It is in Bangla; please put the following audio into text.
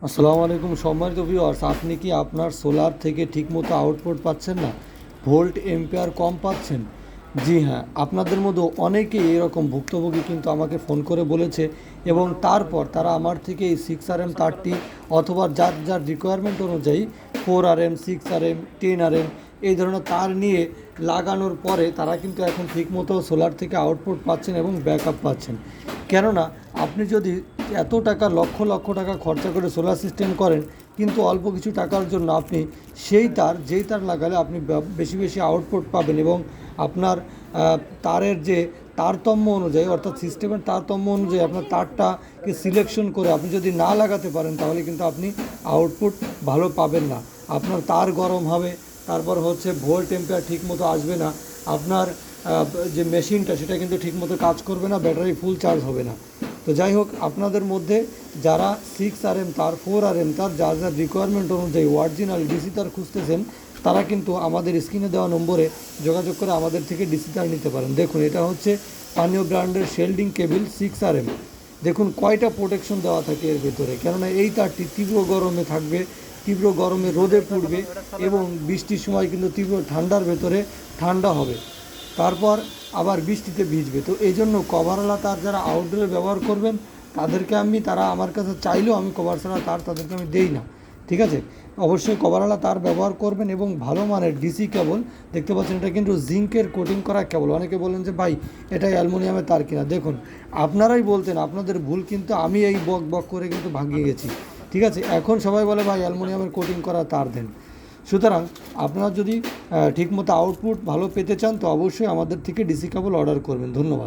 আসসালামু আলাইকুম সম্মানিত ভিউয়ার্স, আপনি কি আপনার সোলার থেকে ঠিকমতো আউটপুট পাচ্ছেন না, ভোল্ট এম্পিয়ার কম পাচ্ছেন? জি হ্যাঁ, আপনাদের মধ্যে অনেকেই এরকম ভুক্তভোগী কিন্তু আমাকে ফোন করে বলেছে এবং তারপর তারা আমার থেকে এই 6RM তারটি অথবা যার যার রিকোয়ারমেন্ট অনুযায়ী 4RM, 6RM, 10RM এই ধরনের তার নিয়ে লাগানোর পরে তারা কিন্তু এখন ঠিকমতো সোলার থেকে আউটপুট পাচ্ছেন এবং ব্যাকআপ পাচ্ছেন। কেননা আপনি যদি এত টাকা লক্ষ লক্ষ টাকা খরচা করে সোলার সিস্টেম করেন, কিন্তু অল্প কিছু টাকার জন্য আপনি যেই তার লাগালে আপনি বেশি বেশি আউটপুট পাবেন এবং আপনার তারের যে তারতম্য অনুযায়ী অর্থাৎ সিস্টেমের তারতম্য অনুযায়ী আপনার তারটাকে সিলেকশন করে আপনি যদি না লাগাতে পারেন তাহলে কিন্তু আপনি আউটপুট ভালো পাবেন না। আপনার তার গরম হবে, তারপর হচ্ছে ভোল্ট এম্পিয়ার ঠিকমতো আসবে না, আপনার যে মেশিনটা সেটা কিন্তু ঠিকমতো কাজ করবে না, ব্যাটারি ফুল চার্জ হবে না। তো যাই হোক, আপনাদের মধ্যে যারা 6RM তার, 4RM তার, যার যার রিকোয়ারমেন্ট অনুযায়ী অরিজিনাল ডিসি তার খুঁজতেছেন, তারা কিন্তু আমাদের স্ক্রিনে দেওয়া নম্বরে যোগাযোগ করে আমাদের থেকে ডিসি তার নিতে পারেন। দেখুন, এটা হচ্ছে পানীয় ব্র্যান্ডের শেল্ডিং কেবিল 6RM। দেখুন কয়টা প্রোটেকশন দেওয়া থাকে এর ভেতরে, কেননা এই তারটি তীব্র গরমে থাকবে, তীব্র গরমে রোদে পুড়বে এবং বৃষ্টির সময় কিন্তু তীব্র ঠান্ডার ভেতরে ঠান্ডা হবে, তারপর আবার বৃষ্টিতে ভিজবে। তো এই জন্য কভারওয়ালা তার যারা আউটডোরে ব্যবহার করবেন তাদেরকে তারা আমার কাছে চাইলেও আমি কভার ছাড়া তার তাদেরকে আমি দেই না। ঠিক আছে, অবশ্যই কভারওয়ালা তার ব্যবহার করবেন এবং ভালো মানের ডিসি কেবল। দেখতে পাচ্ছেন এটা কিন্তু জিঙ্কের কোটিং করা কেবল। অনেকে বলেন যে ভাই এটা অ্যালুমিনিয়ামের তার কিনা, দেখুন আপনারাই বলতেন, আপনাদের ভুল কিন্তু আমি এই বক বক করে কিন্তু ভাগিয়ে গেছি। ঠিক আছে, এখন সবাই বলে ভাই অ্যালুমিনিয়ামের কোটিং করা তার দেন। সুতরাং আপনারা যদি ঠিকমতো আউটপুট ভালো পেতে চান তো অবশ্যই আমাদের থেকে ডিসি কেবল অর্ডার করবেন। ধন্যবাদ।